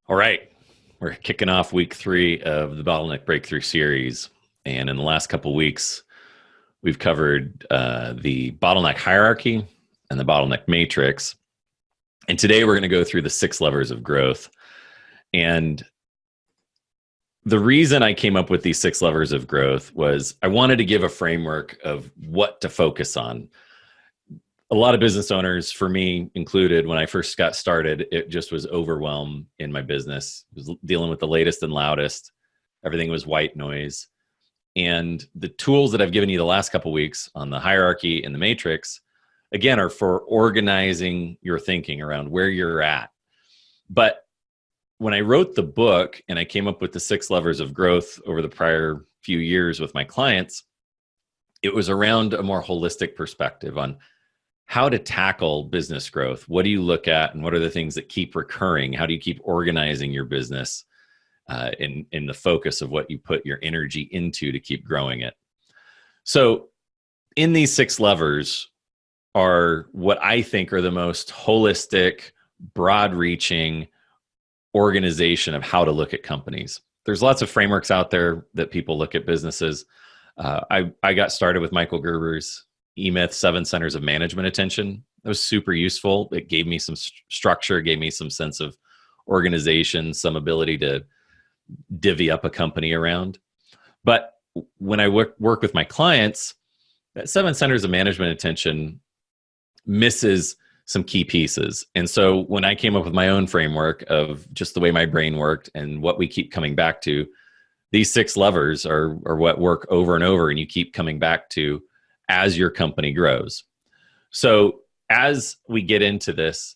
All right. We're kicking off week 3 of the Bottleneck Breakthrough series. And in the last couple of weeks, we've covered the bottleneck hierarchy and the bottleneck matrix. And today we're going to go through the 6 levers of growth. And the reason I came up with these 6 levers of growth was I wanted to give a framework of what to focus on. A lot of business owners, for me included, when I first got started, it just was overwhelmed in my business. I was dealing with the latest and loudest. Everything was white noise. And the tools that I've given you the last couple of weeks on the hierarchy and the matrix, again, are for organizing your thinking around where you're at. But when I wrote the book and I came up with the 6 levers of growth over the prior few years with my clients, it was around a more holistic perspective on how to tackle business growth. What do you look at and what are the things that keep recurring? How do you keep organizing your business in the focus of what you put your energy into to keep growing it? So in these 6 levers are what I think are the most holistic, broad-reaching organization of how to look at companies. There's lots of frameworks out there that people look at businesses. I got started with Michael Gerber's E-Myth 7 Centers of Management Attention. That was super useful. It gave me some structure, gave me some sense of organization, some ability to divvy up a company around. But when I work with my clients, that 7 Centers of Management Attention misses some key pieces. And so when I came up with my own framework of just the way my brain worked and what we keep coming back to, these 6 levers are what work over and over, and you keep coming back to as your company grows. So as we get into this,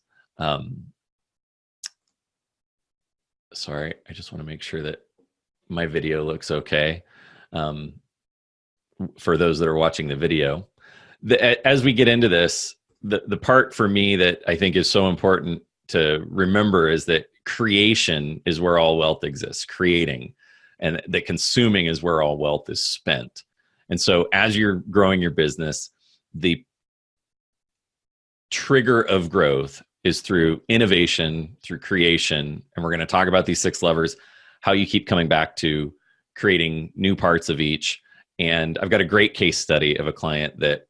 sorry, I just want to make sure that my video looks okay for those that are watching the video. As we get into this, the part for me that I think is so important to remember is that creation is where all wealth exists, creating, and that consuming is where all wealth is spent. And so as you're growing your business, the trigger of growth is through innovation, through creation. And we're going to talk about these 6 levers, how you keep coming back to creating new parts of each. And I've got a great case study of a client that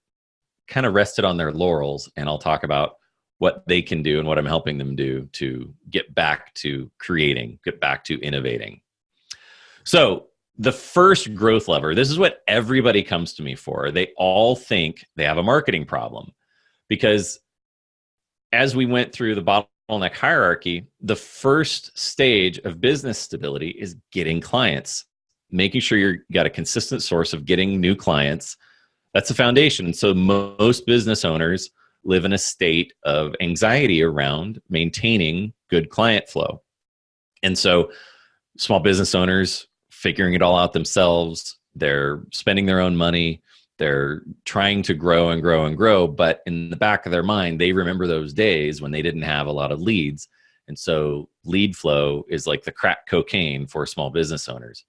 kind of rested on their laurels. And I'll talk about what they can do and what I'm helping them do to get back to creating, get back to innovating. So the first growth lever, this is what everybody comes to me for. They all think they have a marketing problem because as we went through the bottleneck hierarchy, the first stage of business stability is getting clients, making sure you've got a consistent source of getting new clients. That's the foundation. So most business owners live in a state of anxiety around maintaining good client flow. And so small business owners figuring it all out themselves. They're spending their own money. They're trying to grow and grow and grow. But in the back of their mind, they remember those days when they didn't have a lot of leads. And so lead flow is like the crack cocaine for small business owners.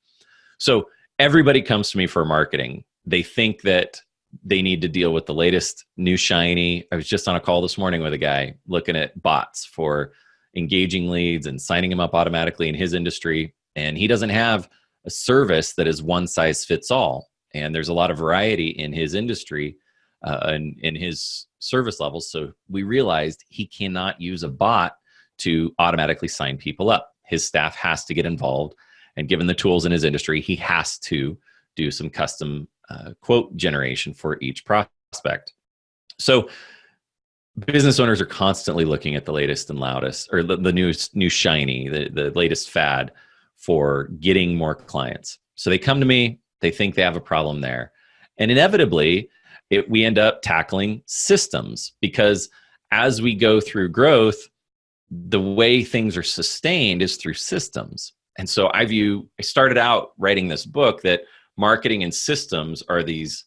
So everybody comes to me for marketing. They think that they need to deal with the latest new shiny. I was just on a call this morning with a guy looking at bots for engaging leads and signing them up automatically in his industry. And he doesn't have a service that is one size fits all. And there's a lot of variety in his industry and in his service levels. So we realized he cannot use a bot to automatically sign people up. His staff has to get involved. And given the tools in his industry, he has to do some custom quote generation for each prospect. So business owners are constantly looking at the latest and loudest, or the new shiny, the latest fad for getting more clients. So they come to me, they think they have a problem there. And inevitably, we end up tackling systems because as we go through growth, the way things are sustained is through systems. And so I started out writing this book that marketing and systems are these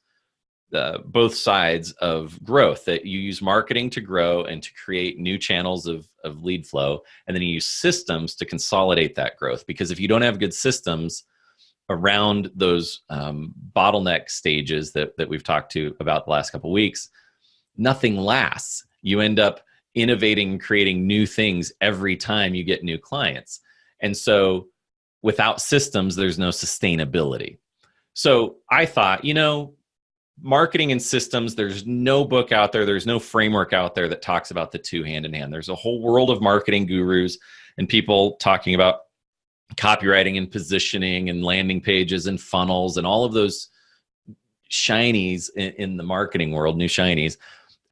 both sides of growth, that you use marketing to grow and to create new channels of lead flow. And then you use systems to consolidate that growth. Because if you don't have good systems around those bottleneck stages that we've talked to about the last couple of weeks, nothing lasts. You end up innovating and creating new things every time you get new clients. And so without systems, there's no sustainability. So I thought, marketing and systems, there's no book out there, there's no framework out there that talks about the two hand in hand. There's a whole world of marketing gurus and people talking about copywriting and positioning and landing pages and funnels and all of those shinies in the marketing world, new shinies.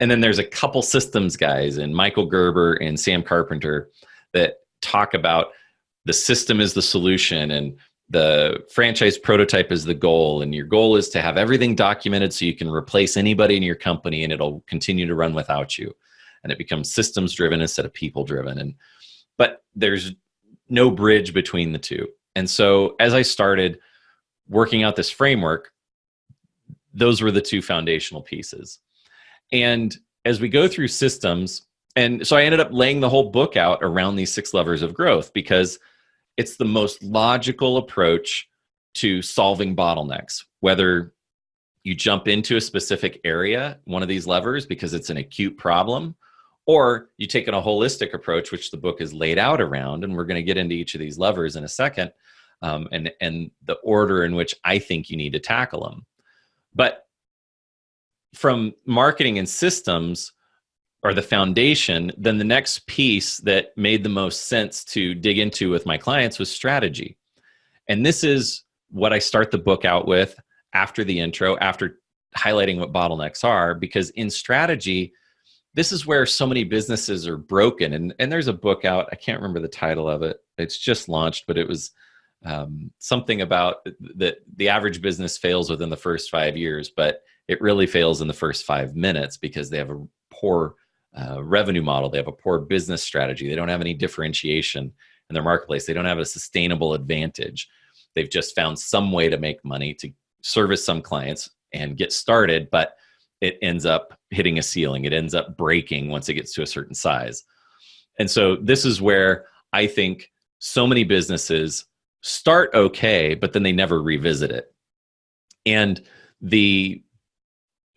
And then there's a couple systems guys, and Michael Gerber and Sam Carpenter, that talk about the system is the solution and the franchise prototype is the goal. And your goal is to have everything documented so you can replace anybody in your company and it'll continue to run without you. And it becomes systems driven instead of people driven. But there's no bridge between the two. And so as I started working out this framework, those were the two foundational pieces. And as we go through systems, and so I ended up laying the whole book out around these 6 levers of growth because it's the most logical approach to solving bottlenecks. Whether you jump into a specific area, one of these levers, because it's an acute problem, or you take a holistic approach, which the book is laid out around, and we're going to get into each of these levers in a second, and the order in which I think you need to tackle them. But from marketing and systems are the foundation, then the next piece that made the most sense to dig into with my clients was strategy. And this is what I start the book out with after the intro, after highlighting what bottlenecks are, because in strategy, this is where so many businesses are broken. And there's a book out, I can't remember the title of it. It's just launched, but it was something about that the average business fails within the first 5 years, but it really fails in the first 5 minutes because they have a poor revenue model. They have a poor business strategy. They don't have any differentiation in their marketplace. They don't have a sustainable advantage. They've just found some way to make money to service some clients and get started, but it ends up hitting a ceiling. It ends up breaking once it gets to a certain size. And so this is where I think so many businesses start okay, but then they never revisit it. And the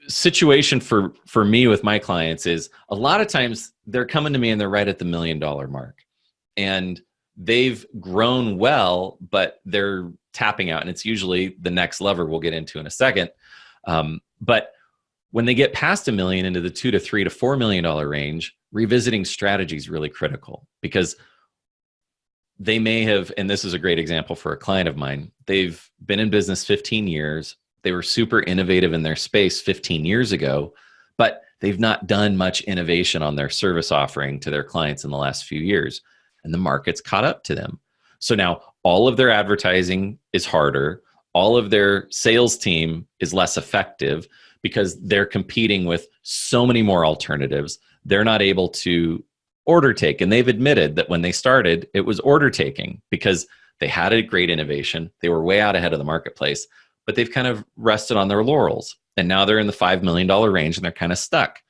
situation for me with my clients is a lot of times they're coming to me and they're right at the $1 million mark and they've grown well, but they're tapping out. And it's usually the next lever we'll get into in a second. But when they get past $1 million into the $2 to $3 to $4 million range, revisiting strategy is really critical because they may have, and this is a great example for a client of mine, they've been in business 15 years. They were super innovative in their space 15 years ago, but they've not done much innovation on their service offering to their clients in the last few years. And the market's caught up to them. So now all of their advertising is harder. All of their sales team is less effective because they're competing with so many more alternatives. They're not able to order take. And they've admitted that when they started, it was order taking because they had a great innovation. They were way out ahead of the marketplace, but they've kind of rested on their laurels. And now they're in the $5 million range and they're kind of stuck.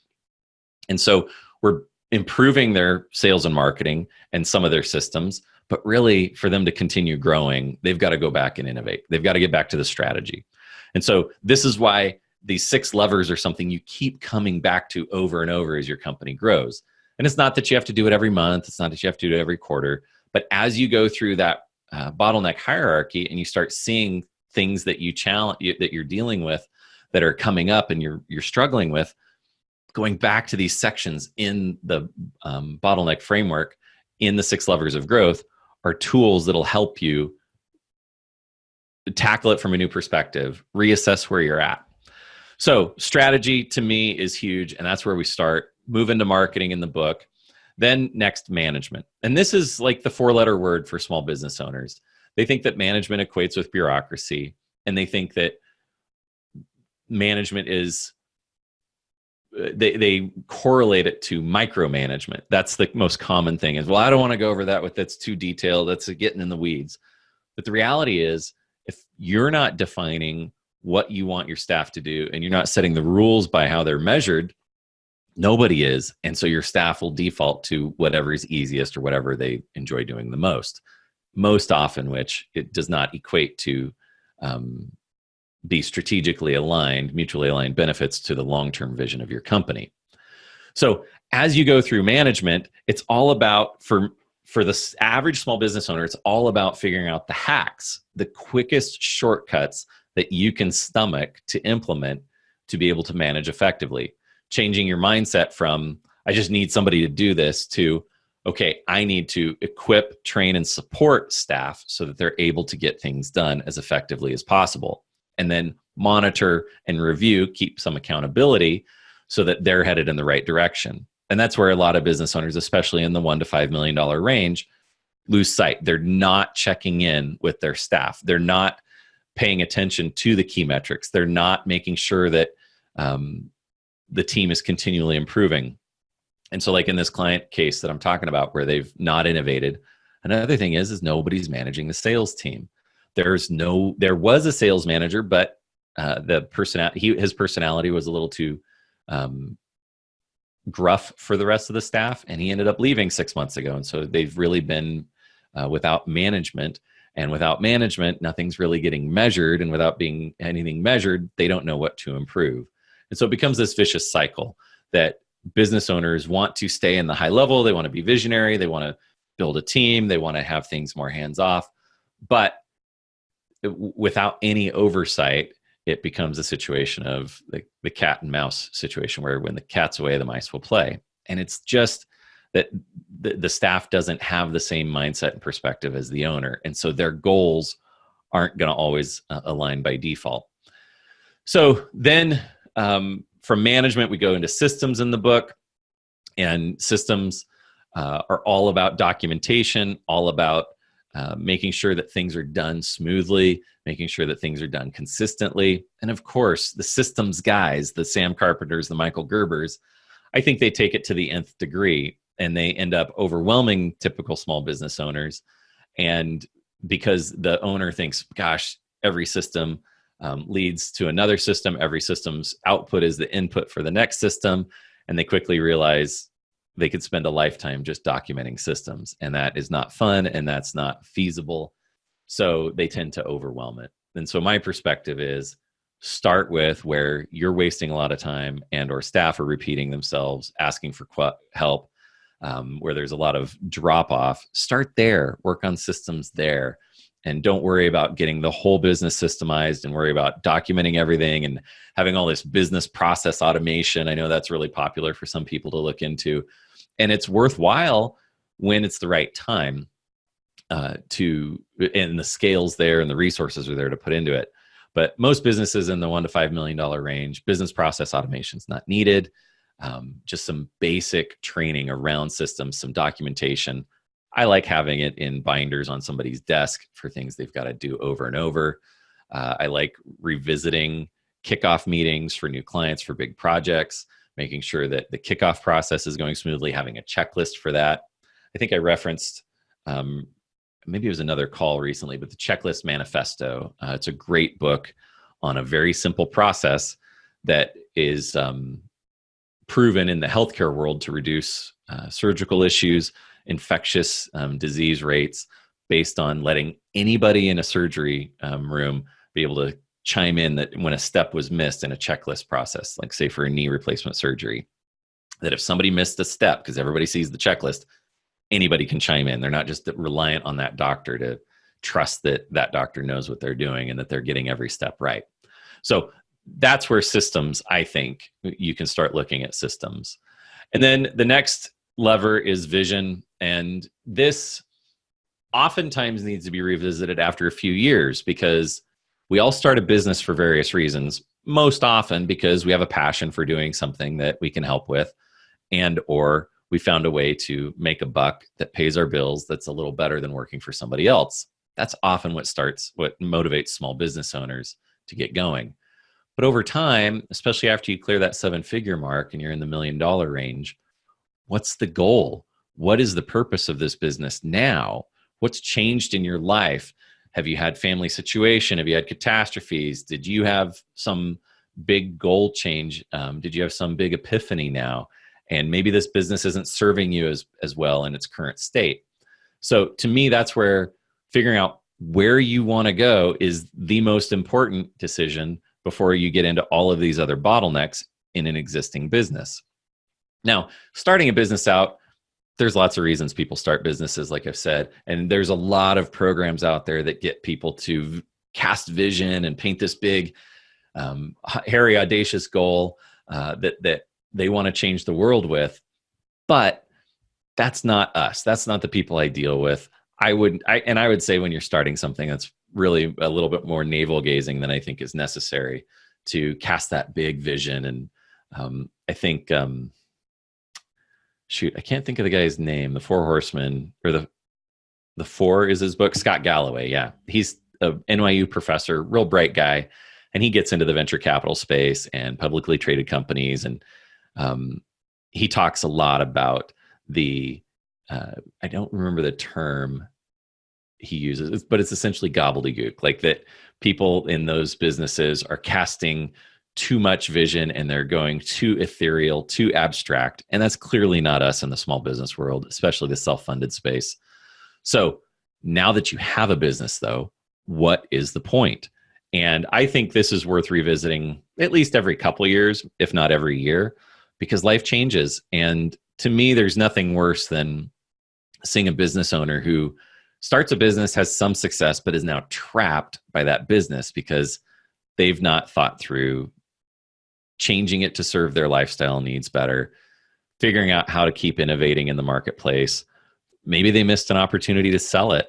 And so we're improving their sales and marketing and some of their systems, but really for them to continue growing, they've got to go back and innovate. They've got to get back to the strategy. And so this is why these 6 levers are something you keep coming back to over and over as your company grows. And it's not that you have to do it every month. It's not that you have to do it every quarter. But as you go through that bottleneck hierarchy and you start seeing things that that you're dealing with that are coming up and you're struggling with, going back to these sections in the bottleneck framework, in the 6 levers of growth, are tools that'll help you tackle it from a new perspective, reassess where you're at. So strategy to me is huge, and that's where we start. Move into marketing in the book. Then next, management. And this is like the 4-letter word for small business owners. They think that management equates with bureaucracy, and they think that management is, they correlate it to micromanagement. That's the most common thing is, well, I don't want to go over that that's too detailed. That's getting in the weeds. But the reality is, if you're not defining what you want your staff to do and you're not setting the rules by how they're measured, nobody is. And so your staff will default to whatever is easiest or whatever they enjoy doing the most often, which it does not equate to be strategically aligned, mutually aligned benefits to the long-term vision of your company. So as you go through management, it's all about, for for the average small business owner, it's all about figuring out the hacks, the quickest shortcuts that you can stomach to implement to be able to manage effectively. Changing your mindset from, I just need somebody to do this, to, okay, I need to equip, train, and support staff so that they're able to get things done as effectively as possible. And then monitor and review, keep some accountability so that they're headed in the right direction. And that's where a lot of business owners, especially in the $1 to $5 million range, lose sight. They're not checking in with their staff. They're not paying attention to the key metrics. They're not making sure that the team is continually improving. And so, like in this client case that I'm talking about, where they've not innovated, another thing is nobody's managing the sales team. There was a sales manager, but his personality was a little too gruff for the rest of the staff, and he ended up leaving 6 months ago. And so they've really been without management, and without management, nothing's really getting measured, and without being anything measured, they don't know what to improve. And so it becomes this vicious cycle that business owners want to stay in the high level. They want to be visionary. They want to build a team. They want to have things more hands off, but without any oversight, it becomes a situation of the cat and mouse situation, where when the cat's away, the mice will play. And it's just that the staff doesn't have the same mindset and perspective as the owner. And so their goals aren't going to always align by default. So then from management, we go into systems in the book. And systems are all about documentation, all about making sure that things are done smoothly, making sure that things are done consistently. And of course, the systems guys, the Sam Carpenters, the Michael Gerbers, I think they take it to the nth degree, and they end up overwhelming typical small business owners. And because the owner thinks, gosh, every system leads to another system, every system's output is the input for the next system, and they quickly realize they could spend a lifetime just documenting systems, and that is not fun, and that's not feasible. So they tend to overwhelm it. And so my perspective is, start with where you're wasting a lot of time, and or staff are repeating themselves, asking for help, where there's a lot of drop off. Start there, work on systems there, and don't worry about getting the whole business systemized and worry about documenting everything and having all this business process automation. I know that's really popular for some people to look into, and it's worthwhile when it's the right time and the scale's there and the resources are there to put into it. But most businesses in the $1 to $5 million range, business process automation is not needed. Just some basic training around systems, some documentation. I like having it in binders on somebody's desk for things they've got to do over and over. I like revisiting kickoff meetings for new clients for big projects, making sure that the kickoff process is going smoothly, having a checklist for that. I think I referenced, maybe it was another call recently, but the Checklist Manifesto. It's a great book on a very simple process that is proven in the healthcare world to reduce surgical issues, infectious disease rates, based on letting anybody in a surgery room be able to chime in that when a step was missed in a checklist process, like say for a knee replacement surgery, that if somebody missed a step, because everybody sees the checklist, anybody can chime in. They're not just reliant on that doctor to trust that that doctor knows what they're doing and that they're getting every step right. So that's where systems, I think you can start looking at systems. And then the next lever is vision. And this oftentimes needs to be revisited after a few years, because we all start a business for various reasons, most often because we have a passion for doing something that we can help with, and or we found a way to make a buck that pays our bills that's a little better than working for somebody else. That's often what motivates small business owners to get going. But over time, especially after you clear that 7-figure mark and you're in the $1 million range, what's the goal? What is the purpose of this business now? What's changed in your life? Have you had family situation? Have you had catastrophes? Did you have some big goal change? Did you have some big epiphany now? And maybe this business isn't serving you as well in its current state. So to me, that's where figuring out where you want to go is the most important decision before you get into all of these other bottlenecks in an existing business. Now, starting a business out, there's lots of reasons people start businesses, like I've said, and there's a lot of programs out there that get people to cast vision and paint this big, hairy, audacious goal that they want to change the world with. But that's not us. That's not the people I deal with. I would say when you're starting something, that's really a little bit more navel gazing than I think is necessary to cast that big vision. And I think, I can't think of the guy's name. The Four Horsemen, or the Four is his book. Scott Galloway. Yeah, he's a NYU professor, real bright guy, and he gets into the venture capital space and publicly traded companies, and he talks a lot about the I don't remember the term he uses, but it's essentially gobbledygook, like that people in those businesses are casting too much vision and they're going too ethereal, too abstract. And that's clearly not us in the small business world, especially the self-funded space. So now that you have a business, though, what is the point? And I think this is worth revisiting at least every couple of years, if not every year, because life changes. And to me, there's nothing worse than seeing a business owner who starts a business, has some success, but is now trapped by that business because they've not thought through changing it to serve their lifestyle needs better, figuring out how to keep innovating in the marketplace. Maybe they missed an opportunity to sell it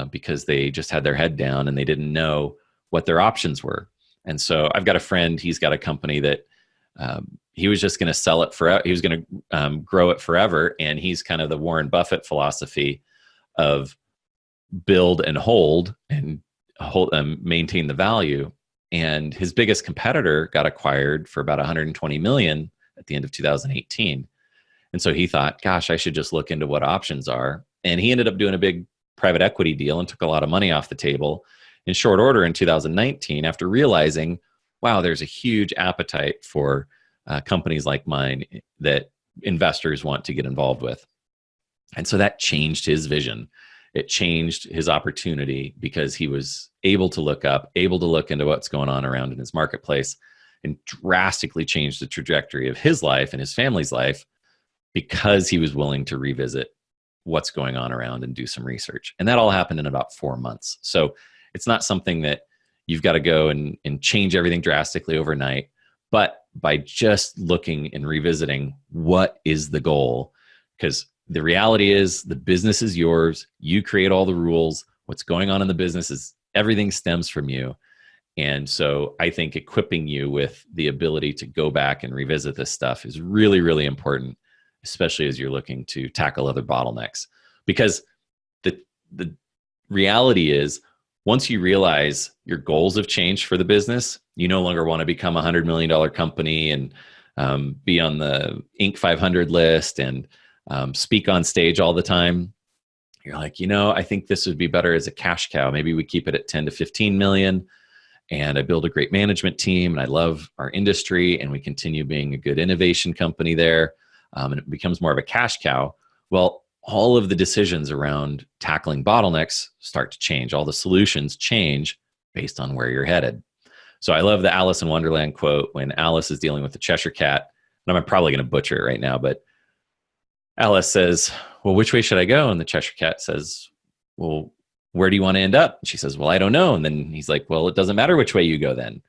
because they just had their head down and they didn't know what their options were. And so I've got a friend, he's got a company that he was just going to sell it forever. He was going to grow it forever. And he's kind of the Warren Buffett philosophy of build and hold and maintain the value. And his biggest competitor got acquired for about 120 million at the end of 2018. And so he thought, gosh, I should just look into what options are. And he ended up doing a big private equity deal and took a lot of money off the table in short order in 2019 after realizing, wow, there's a huge appetite for companies like mine that investors want to get involved with. And so that changed his vision. It changed his opportunity because he was able to look up, able to look into what's going on around in his marketplace, and drastically changed the trajectory of his life and his family's life because he was willing to revisit what's going on around and do some research. And that all happened in about 4 months. So it's not something that you've got to go and change everything drastically overnight, but by just looking and revisiting what is the goal, because the reality is the business is yours. You create all the rules. What's going on in the business is everything stems from you. And so I think equipping you with the ability to go back and revisit this stuff is really, really important, especially as you're looking to tackle other bottlenecks. Because the reality is, once you realize your goals have changed for the business, you no longer want to become a $100 million company and be on the Inc. 500 list and speak on stage all the time. You're like, I think this would be better as a cash cow. Maybe we keep it at 10 to 15 million and I build a great management team and I love our industry and we continue being a good innovation company there. And it becomes more of a cash cow. Well, all of the decisions around tackling bottlenecks start to change. All the solutions change based on where you're headed. So I love the Alice in Wonderland quote when Alice is dealing with the Cheshire Cat. And I'm probably going to butcher it right now, but Alice says, well, which way should I go? And the Cheshire Cat says, well, where do you want to end up? And she says, well, I don't know. And then he's like, well, it doesn't matter which way you go then,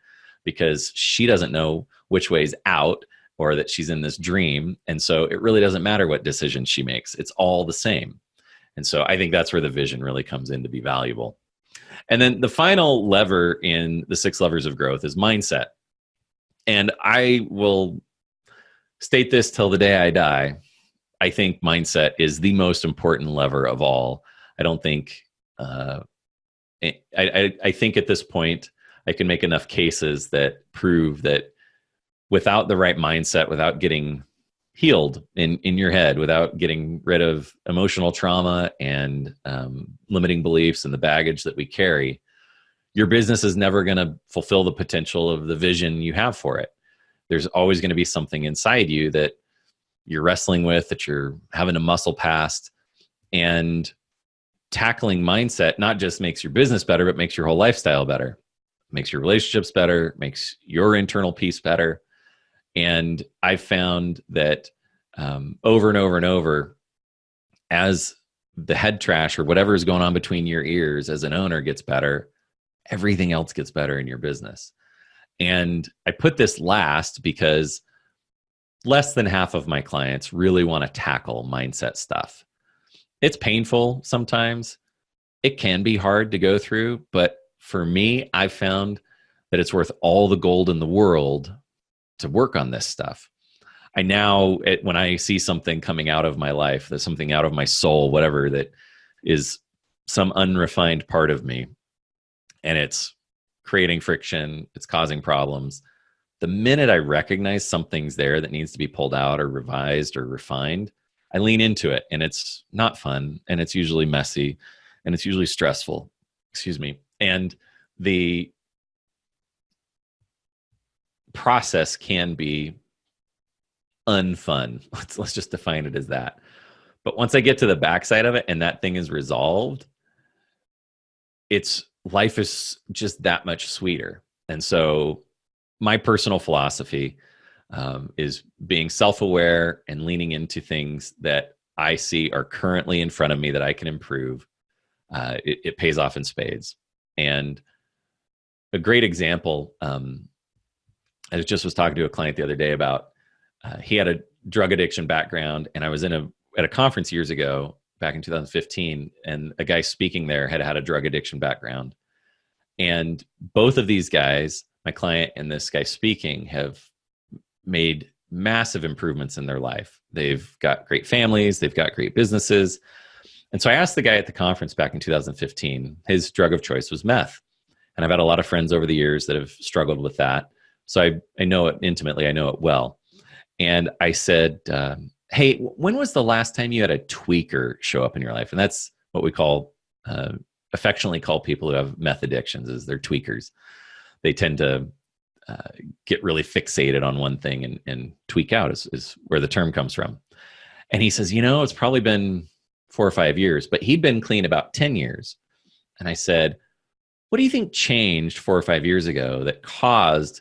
because she doesn't know which way's out or that she's in this dream. And so it really doesn't matter what decision she makes. It's all the same. And so I think that's where the vision really comes in to be valuable. And then the final lever in the 6 levers of growth is mindset. And I will state this till the day I die. I think mindset is the most important lever of all. I don't think, I think at this point, I can make enough cases that prove that without the right mindset, without getting healed in your head, without getting rid of emotional trauma and limiting beliefs and the baggage that we carry, your business is never going to fulfill the potential of the vision you have for it. There's always going to be something inside you that you're wrestling with, that you're having to muscle past. And tackling mindset not just makes your business better, but makes your whole lifestyle better, makes your relationships better, makes your internal peace better. And I've found that over and over and over, as the head trash or whatever is going on between your ears as an owner gets better, everything else gets better in your business. And I put this last because less than half of my clients really want to tackle mindset stuff. It's painful sometimes. It can be hard to go through, but for me, I've found that it's worth all the gold in the world to work on this stuff. I now, when I see something coming out of my life, there's something out of my soul, whatever, that is some unrefined part of me, and it's creating friction, it's causing problems. The minute I recognize something's there that needs to be pulled out or revised or refined, I lean into it, and it's not fun, and it's usually messy, and it's usually stressful. Excuse me. And the process can be unfun. Let's just define it as that. But once I get to the backside of it and that thing is resolved, life is just that much sweeter. And so my personal philosophy is being self-aware and leaning into things that I see are currently in front of me that I can improve. It pays off in spades. And a great example, I just was talking to a client the other day about, he had a drug addiction background, and I was at a conference years ago, back in 2015, and a guy speaking there had a drug addiction background. And both of these guys, my client and this guy speaking, have made massive improvements in their life. They've got great families, they've got great businesses. And so I asked the guy at the conference back in 2015, his drug of choice was meth. And I've had a lot of friends over the years that have struggled with that. So I know it intimately, I know it well. And I said, hey, when was the last time you had a tweaker show up in your life? And that's what we affectionately call people who have meth addictions, is they're tweakers. They tend to get really fixated on one thing and tweak out is where the term comes from. And he says, it's probably been 4 or 5 years, but he'd been clean about 10 years. And I said, what do you think changed 4 or 5 years ago that caused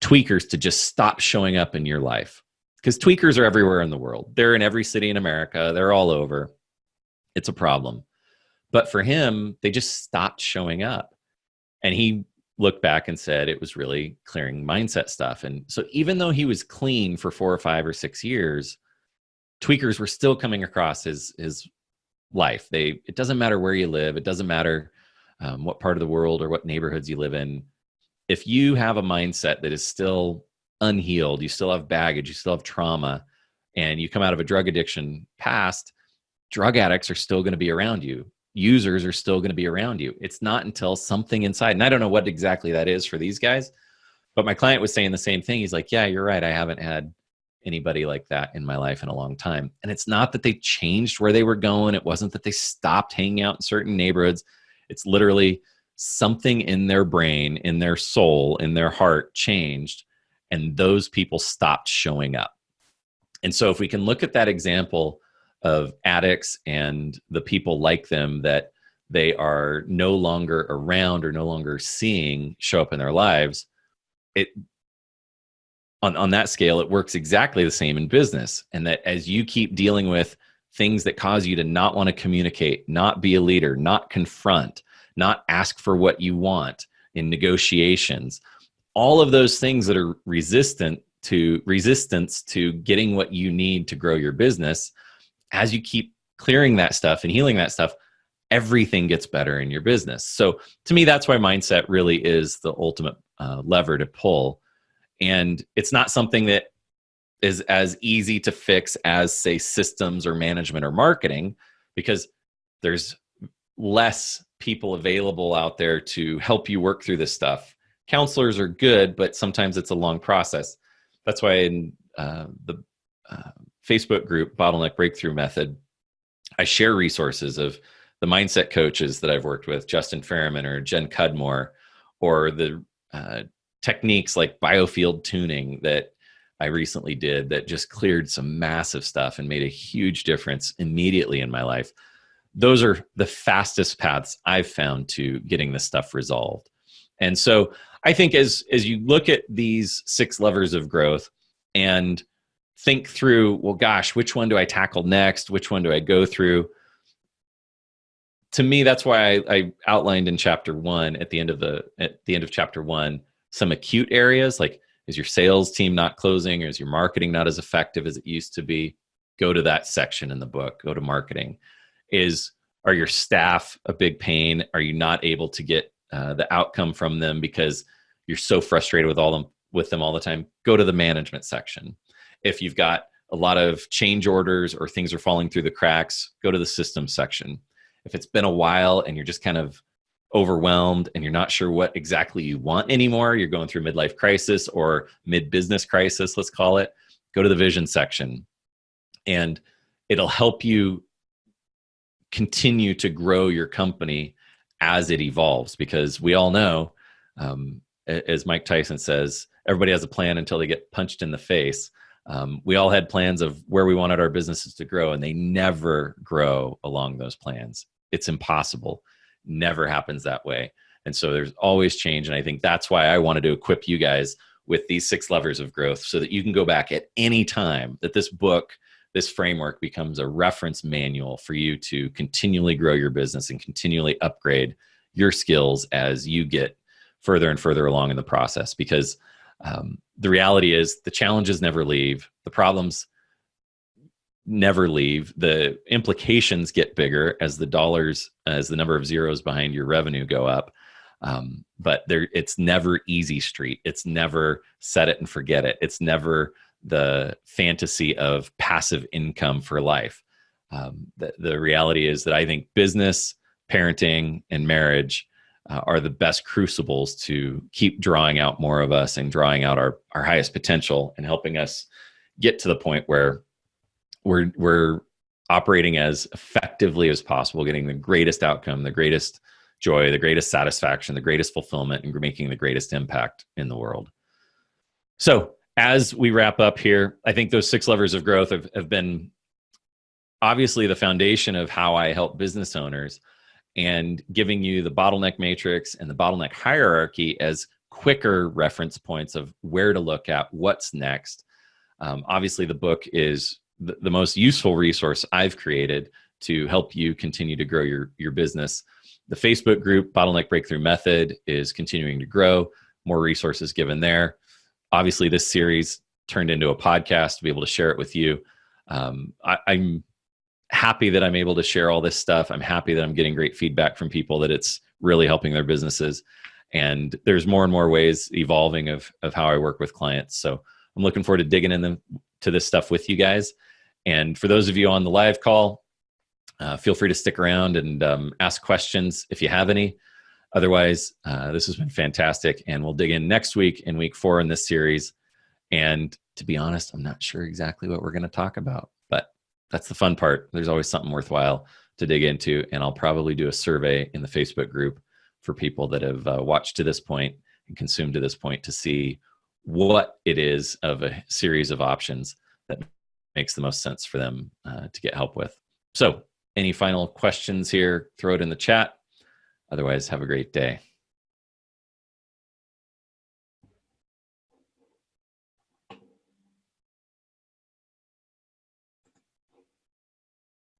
tweakers to just stop showing up in your life? Because tweakers are everywhere in the world. They're in every city in America. They're all over. It's a problem. But for him, they just stopped showing up. And he looked back and said it was really clearing mindset stuff. And so even though he was clean for 4 or 5 or 6 years, tweakers were still coming across his life. It doesn't matter where you live. It doesn't matter what part of the world or what neighborhoods you live in. If you have a mindset that is still unhealed, you still have baggage, you still have trauma, and you come out of a drug addiction past, drug addicts are still going to be around you. Users are still going to be around you. It's not until something inside, and I don't know what exactly that is for these guys, but my client was saying the same thing. He's like, yeah, you're right. I haven't had anybody like that in my life in a long time. And it's not that they changed where they were going. It wasn't that they stopped hanging out in certain neighborhoods. It's literally something in their brain, in their soul, in their heart changed, and those people stopped showing up. And so if we can look at that example of addicts and the people like them that they are no longer around or no longer seeing show up in their lives, on that scale, it works exactly the same in business. And that as you keep dealing with things that cause you to not want to communicate, not be a leader, not confront, not ask for what you want in negotiations, all of those things that are resistance to getting what you need to grow your business, as you keep clearing that stuff and healing that stuff, everything gets better in your business. So to me, that's why mindset really is the ultimate lever to pull. And it's not something that is as easy to fix as, say, systems or management or marketing, because there's less people available out there to help you work through this stuff. Counselors are good, but sometimes it's a long process. That's why in the Facebook group, Bottleneck Breakthrough Method, I share resources of the mindset coaches that I've worked with, Justin Ferriman or Jen Cudmore, or the techniques like biofield tuning that I recently did that just cleared some massive stuff and made a huge difference immediately in my life. Those are the fastest paths I've found to getting this stuff resolved. And so I think as you look at these 6 levers of growth, and think through, well, gosh, which one do I tackle next? Which one do I go through? To me, that's why I outlined in chapter 1 at the end of chapter 1 some acute areas, like, is your sales team not closing, or is your marketing not as effective as it used to be? Go to that section in the book. Go to marketing. Are your staff a big pain? Are you not able to get the outcome from them because you're so frustrated with them all the time? Go to the management section. If you've got a lot of change orders or things are falling through the cracks, go to the systems section. If it's been a while and you're just kind of overwhelmed and you're not sure what exactly you want anymore, you're going through midlife crisis or mid-business crisis, let's call it, go to the vision section. And it'll help you continue to grow your company as it evolves, because we all know, as Mike Tyson says, everybody has a plan until they get punched in the face. We all had plans of where we wanted our businesses to grow, and they never grow along those plans. It's impossible. Never happens that way. And so there's always change. And I think that's why I wanted to equip you guys with these 6 levers of growth, so that you can go back at any time, that this book, this framework becomes a reference manual for you to continually grow your business and continually upgrade your skills as you get further and further along in the process. Because the reality is, the challenges never leave. The problems never leave. The implications get bigger as the number of zeros behind your revenue go up. But it's never easy street. It's never set it and forget it. It's never the fantasy of passive income for life. The reality is that I think business, parenting, and marriage are the best crucibles to keep drawing out more of us and drawing out our highest potential, and helping us get to the point where we're operating as effectively as possible, getting the greatest outcome, the greatest joy, the greatest satisfaction, the greatest fulfillment, and making the greatest impact in the world. So as we wrap up here, I think those 6 levers of growth have been obviously the foundation of how I help business owners, and giving you the bottleneck matrix and the bottleneck hierarchy as quicker reference points of where to look at, what's next. Obviously, the book is the most useful resource I've created to help you continue to grow your business. The Facebook group, Bottleneck Breakthrough Method, is continuing to grow. More resources given there. Obviously, this series turned into a podcast to be able to share it with you. I'm happy that I'm able to share all this stuff. I'm happy that I'm getting great feedback from people that it's really helping their businesses. And there's more and more ways evolving of how I work with clients. So I'm looking forward to digging into this stuff with you guys. And for those of you on the live call, feel free to stick around and ask questions if you have any. Otherwise, this has been fantastic, and we'll dig in next week in week 4 in this series. And to be honest, I'm not sure exactly what we're going to talk about, but that's the fun part. There's always something worthwhile to dig into, and I'll probably do a survey in the Facebook group for people that have watched to this point and consumed to this point, to see what it is of a series of options that makes the most sense for them to get help with. So any final questions here, throw it in the chat. Otherwise, have a great day.